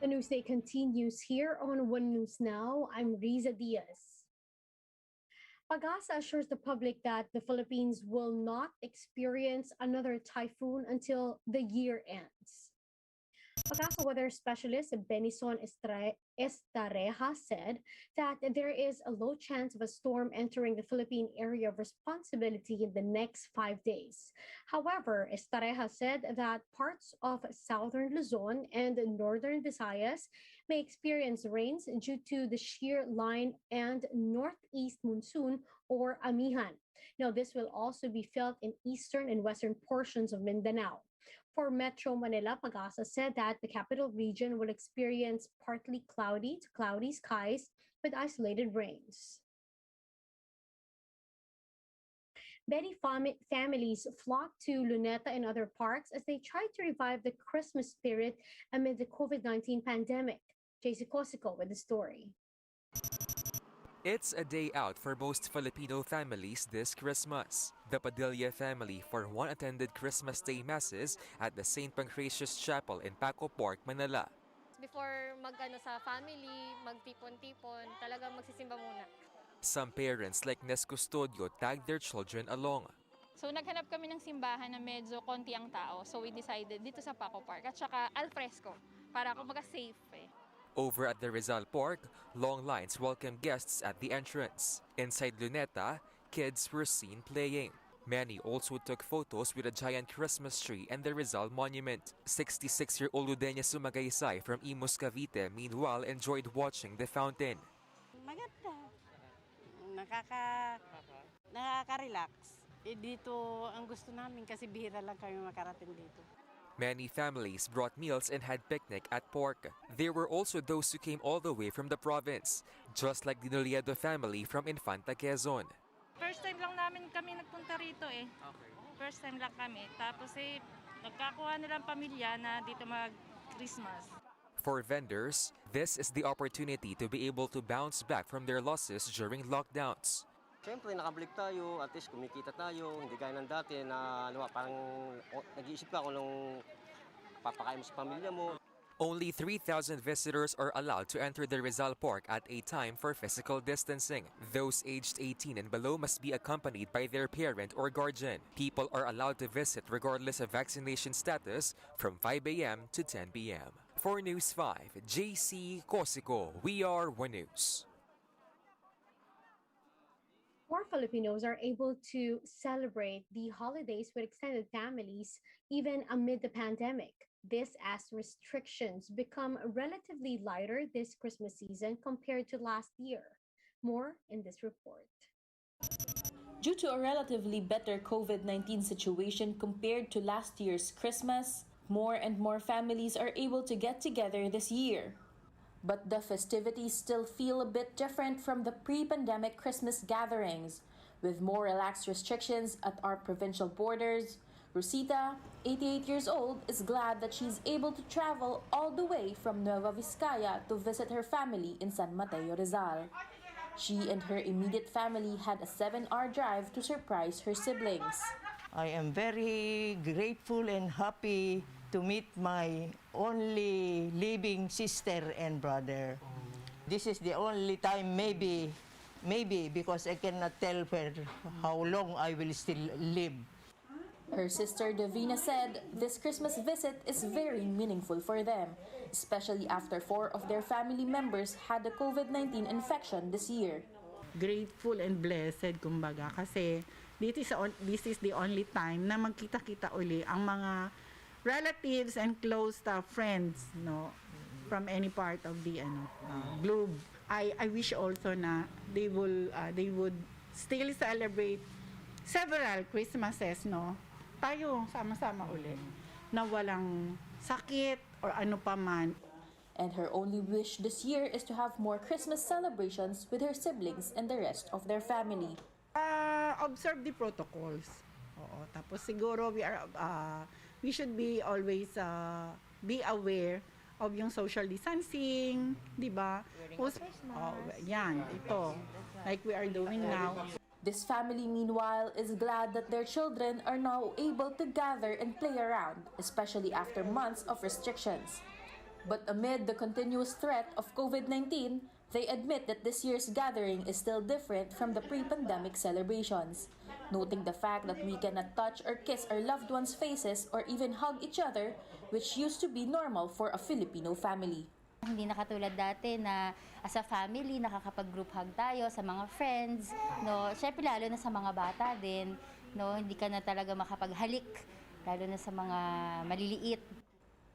The Newsday continues here on One News Now. I'm Riza Diaz. Pagasa assures the public that the Philippines will not experience another typhoon until the year ends. Pagasa weather specialist Benison Estareja said that there is a low chance of a storm entering the Philippine area of responsibility in the next 5 days. However, Estareja said that parts of southern Luzon and northern Visayas may experience rains due to the shear line and northeast monsoon or amihan. Now, this will also be felt in eastern and western portions of Mindanao. For Metro Manila, Pagasa said that the capital region will experience partly cloudy to cloudy skies with isolated rains. Many families flock to Luneta and other parks as they try to revive the Christmas spirit amid the COVID-19 pandemic. JC Cosico with the story. It's a day out for most Filipino families this Christmas. The Padilla family for one attended Christmas Day Masses at the St. Pancratius Chapel in Paco Park, Manila. Before sa family, magtipon-tipon, talagang magsisimba muna. Some parents like Nes Custodio tagged their children along. So naghanap kami ng simbahan na medyo konti ang tao. So we decided dito sa Paco Park at saka alfresco para kumbaga safe eh. Over at the Rizal Park, long lines welcomed guests at the entrance. Inside Luneta, kids were seen playing. Many also took photos with a giant Christmas tree and the Rizal Monument. 66-year-old Udenya Sumagaysay from Imus, Cavite, meanwhile enjoyed watching the fountain. Maganda. Nakaka-relax. Dito ang gusto namin kasi bihira lang kami makarating dito. Many families brought meals and had picnic at Park. There were also those who came all the way from the province, just like the Noliedo family from Infanta, Quezon. First time lang namin kami nagpunta rito eh. First time lang kami. Tapos nagkakuha nilang pamilya na dito mag-Christmas. For vendors, this is the opportunity to be able to bounce back from their losses during lockdowns. Siyempre, nakabalik tayo, at least kumikita tayo, hindi gaya ng dati na parang nag-iisip ka kung anong papakain mo sa pamilya mo. Only 3,000 visitors are allowed to enter the Rizal Park at a time for physical distancing. Those aged 18 and below must be accompanied by their parent or guardian. People are allowed to visit regardless of vaccination status from 5 a.m. to 10 p.m. For News 5, JC Cosico, we are One News. More Filipinos are able to celebrate the holidays with extended families even amid the pandemic. This as restrictions become relatively lighter this Christmas season compared to last year. More in this report. Due to a relatively better COVID-19 situation compared to last year's Christmas, more and more families are able to get together this year. But the festivities still feel a bit different from the pre-pandemic Christmas gatherings. With more relaxed restrictions at our provincial borders, Rosita, 88 years old, is glad that she's able to travel all the way from Nueva Vizcaya to visit her family in San Mateo, Rizal. She and her immediate family had a 7-hour drive to surprise her siblings. I am very grateful and happy to meet my only living sister and brother. This is the only time maybe because I cannot tell how long I will still live. Her sister Davina said this Christmas visit is very meaningful for them, especially after 4 of their family members had the COVID-19 infection this year. Grateful and blessed kumbaga kasi this is the only time na magkita-kita uli ang mga relatives and close friends from any part of the globe. I wish also na they would still celebrate several Christmases tayo sama-sama uli na walang sakit or ano pa man. And her only wish this year is to have more Christmas celebrations with her siblings and the rest of their family. Observe the protocols. Oo, tapos siguro we should be always be aware of yung social distancing, di ba? Yan, ito. Like we are doing now. This family, meanwhile, is glad that their children are now able to gather and play around, especially after months of restrictions. But amid the continuous threat of COVID-19, they admit that this year's gathering is still different from the pre-pandemic celebrations, noting the fact that we cannot touch or kiss our loved ones' faces or even hug each other, which used to be normal for a Filipino family. Hindi na katulad dati na as a family, nakakapag-group hug tayo sa mga friends, no? Syempre lalo na sa mga bata din, no? Hindi ka na talaga makapaghalik, lalo na sa mga maliliit.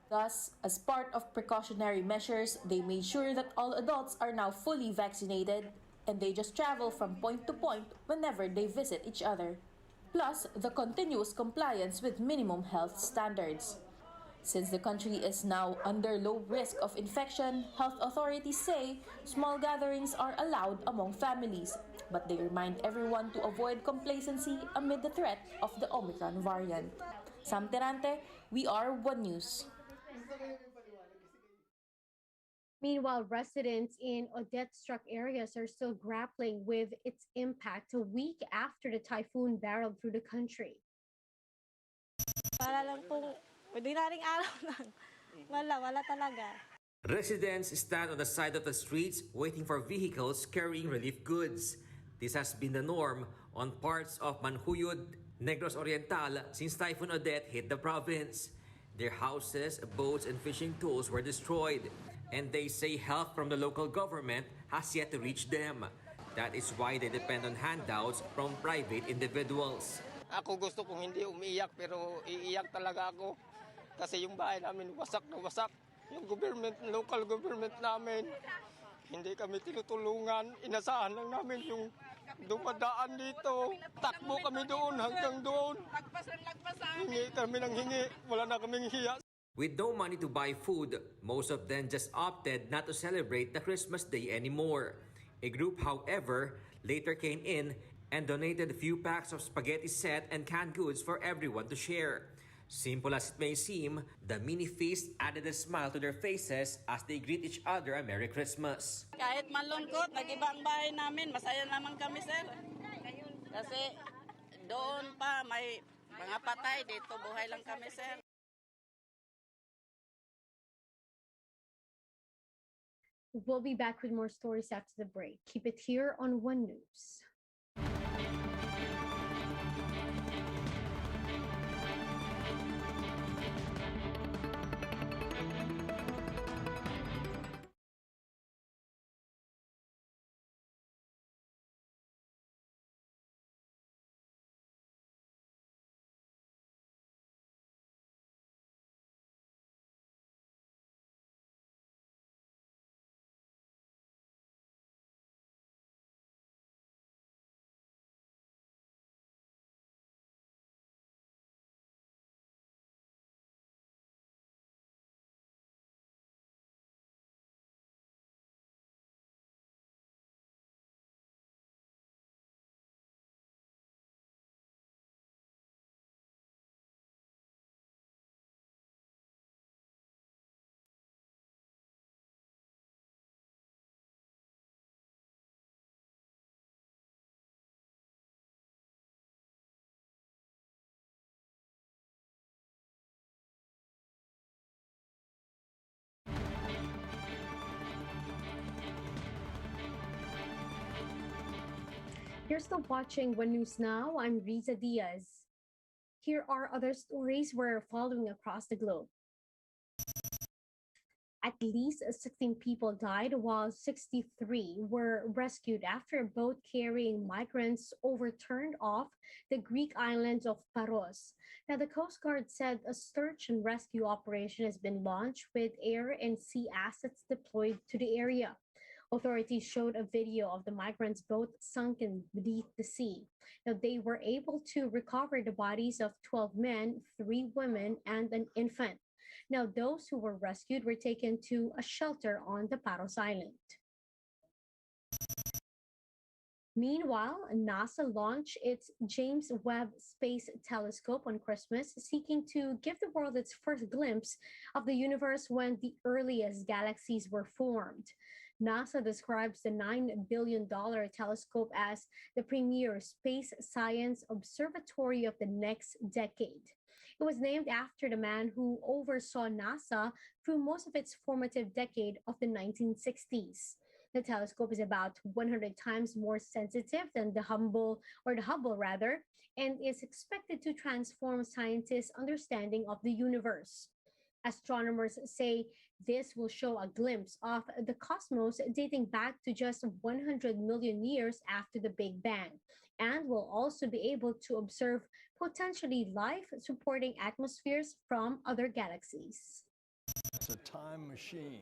Thus, as part of precautionary measures, they made sure that all adults are now fully vaccinated and they just travel from point to point whenever they visit each other. Plus, the continuous compliance with minimum health standards. Since the country is now under low risk of infection, health authorities say small gatherings are allowed among families, but they remind everyone to avoid complacency amid the threat of the Omicron variant. Sam Tirante, we are One News. Meanwhile, residents in Odette-struck areas are still grappling with its impact a week after the typhoon barreled through the country. Para lang pong ordinaryong araw lang. Wala talaga. Residents stand on the side of the streets waiting for vehicles carrying relief goods. This has been the norm on parts of Manhuyod, Negros Oriental since Typhoon Odette hit the province. Their houses, boats, and fishing tools were destroyed, and they say help from the local government has yet to reach them. That is why they depend on handouts from private individuals. Ako gusto kong hindi umiiyak pero iiyak talaga ako kasi yung bahay namin wasak na wasak. Yung government, local government namin, hindi kami tinutulungan. Inasahan lang namin yung dumadaan dito. Takbo kami doon hanggang doon. Hingi kami ng hingi. Wala na kaming hiya. With no money to buy food, most of them just opted not to celebrate the Christmas day anymore. A group, however, later came in and donated a few packs of spaghetti set and canned goods for everyone to share. Simple as it may seem, the mini feast added a smile to their faces as they greet each other a Merry Christmas. Kahit malungkot, nag-iba ang bahay namin, masaya naman kami, sir. Kasi doon pa may mga patay, dito buhay lang kami, sir. We'll be back with more stories after the break. Keep it here on One News. You're still watching One News Now. I'm Riza Diaz. Here are other stories we're following across the globe. At least 16 people died while 63 were rescued after a boat carrying migrants overturned off the Greek island of Paros. Now, the Coast Guard said a search and rescue operation has been launched with air and sea assets deployed to the area. Authorities showed a video of the migrants' boat sunken beneath the sea. Now, they were able to recover the bodies of 12 men, 3 women, and an infant. Now, those who were rescued were taken to a shelter on the Paros Island. Meanwhile, NASA launched its James Webb Space Telescope on Christmas, seeking to give the world its first glimpse of the universe when the earliest galaxies were formed. NASA describes the $9 billion telescope as the premier space science observatory of the next decade. It was named after the man who oversaw NASA through most of its formative decade of the 1960s. The telescope is about 100 times more sensitive than the Hubble rather, and is expected to transform scientists' understanding of the universe. Astronomers say this will show a glimpse of the cosmos dating back to just 100 million years after the Big Bang, and will also be able to observe potentially life supporting atmospheres from other galaxies. It's a time machine.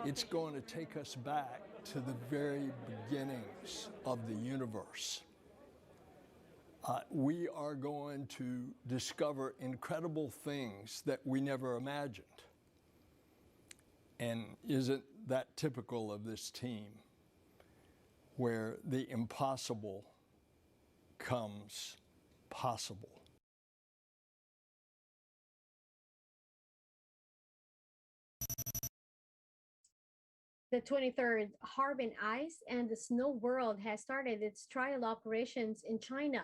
It's going to take us back to the very beginnings of the universe. We are going to discover incredible things that we never imagined. And isn't that typical of this team, where the impossible comes possible? The 23rd Harbin Ice and the Snow World has started its trial operations in China.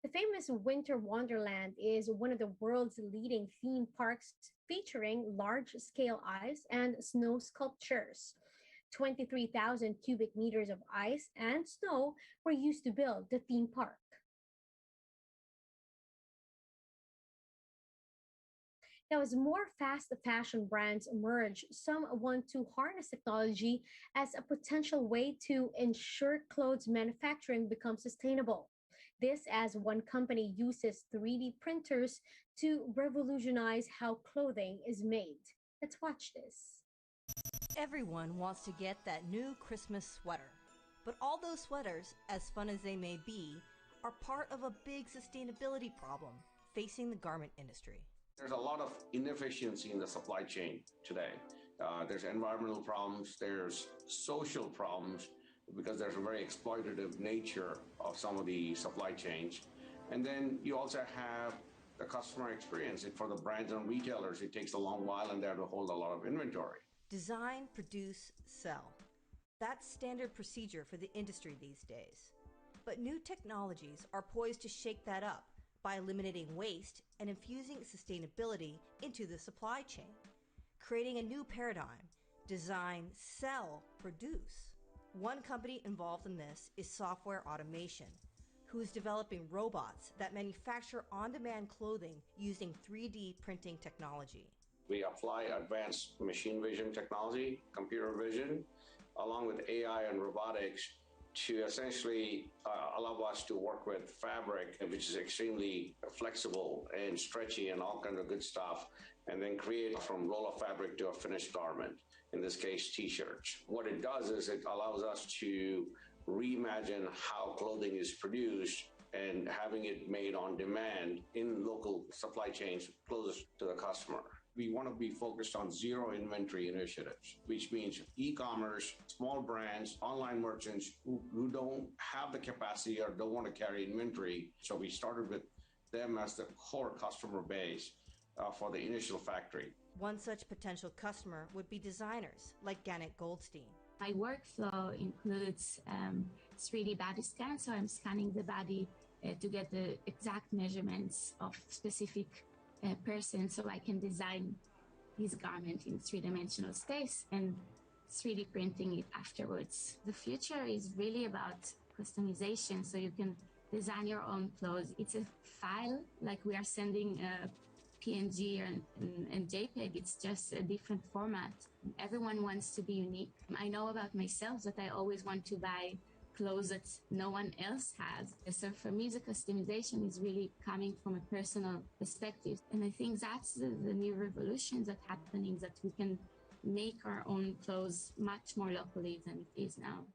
The famous Winter Wonderland is one of the world's leading theme parks featuring large-scale ice and snow sculptures. 23,000 cubic meters of ice and snow were used to build the theme park. Now, as more fast fashion brands emerge, some want to harness technology as a potential way to ensure clothes manufacturing becomes sustainable. This as one company uses 3D printers to revolutionize how clothing is made. Let's watch this. Everyone wants to get that new Christmas sweater. But all those sweaters, as fun as they may be, are part of a big sustainability problem facing the garment industry. There's a lot of inefficiency in the supply chain today. There's environmental problems, there's social problems, because there's a very exploitative nature of some of the supply chains. And then you also have the customer experience. For the brands and retailers, it takes a long while and they have to hold a lot of inventory. Design, produce, sell. That's standard procedure for the industry these days. But new technologies are poised to shake that up by eliminating waste and infusing sustainability into the supply chain, creating a new paradigm: design, sell, produce. One company involved in this is Software Automation, who is developing robots that manufacture on-demand clothing using 3D printing technology. We apply advanced machine vision technology, computer vision, along with AI and robotics to essentially allow us to work with fabric, which is extremely flexible and stretchy and all kinds of good stuff, and then create from roll of fabric to a finished garment, in this case, t-shirts. What it does is it allows us to reimagine how clothing is produced and having it made on demand in local supply chains closest to the customer. We want to be focused on zero inventory initiatives, which means e-commerce, small brands, online merchants who don't have the capacity or don't want to carry inventory. So we started with them as the core customer base for the initial factory. One such potential customer would be designers like Gannett Goldstein. My workflow includes 3D body scan, so I'm scanning the body to get the exact measurements of specific person, so I can design this garment in three-dimensional space and 3D printing it afterwards. The future is really about customization, so you can design your own clothes. It's a file, like we are sending a PNG and JPEG. It's just a different format. Everyone wants to be unique. I know about myself that I always want to buy clothes that no one else has. So for me, the customization is really coming from a personal perspective. And I think that's the new revolution that's happening, that we can make our own clothes much more locally than it is now.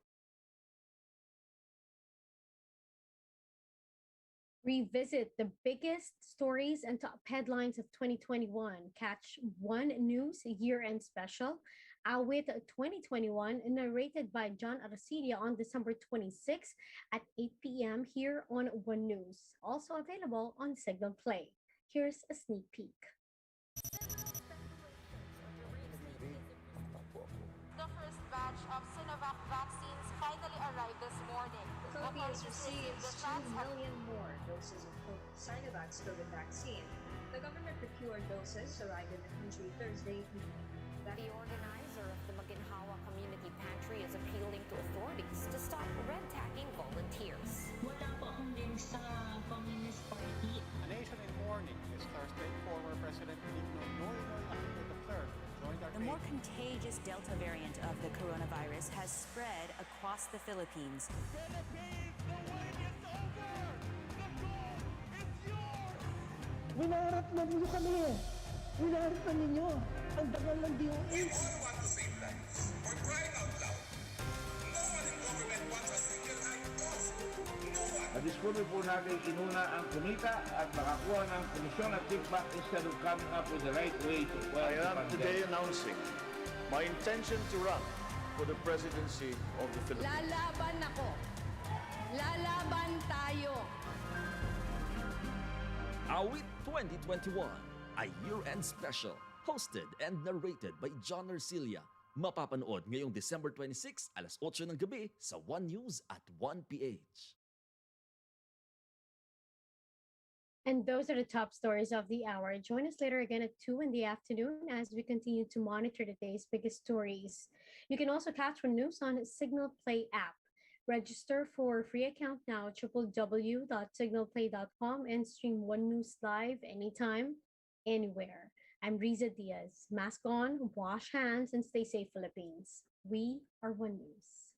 Revisit the biggest stories and top headlines of 2021. Catch One News year-end special, Awit 2021, narrated by John Arcidia on December 26 at 8 p.m. here on One News. Also available on Signal Play. Here's a sneak peek. The first batch of Sinovac vaccines finally arrived this morning. Philippines received 2 million more doses of Sinovac's COVID vaccine. The government procured doses arrived in the country Thursday evening. The organizer of the Maginhawa Community Pantry is appealing to authorities to stop red-tagging volunteers. Wala po akong din sa Communist Party. A nation in mourning this Thursday, former President Benigno Noynoy Aquino III joined our The more contagious Delta variant of the coronavirus has spread across the Philippines. Winaharap na ninyo kami. Winaharap na ninyo. Ang dangal ng DOH. We all want to save lives. For crying out loud. No one in government wants a single act off. No one. Nadiskubre po natin inuna ang kumita at makakuha ng komisyon at kickback instead of coming up with the right way to I am today announcing my intention to run for the presidency of the Philippines. Lalaban ako. Lalaban tayo. Awit 2021, a year-end special, hosted and narrated by John Arcilia. Mapapanood ngayong December 26, alas 8 ng gabi sa One News at 1PH. And those are the top stories of the hour. Join us later again at 2 in the afternoon as we continue to monitor the day's biggest stories. You can also catch our news on Signal Play app. Register for a free account now, www.signalplay.com, and stream One News live anytime, anywhere. I'm Riza Diaz. Mask on, wash hands, and stay safe, Philippines. We are One News.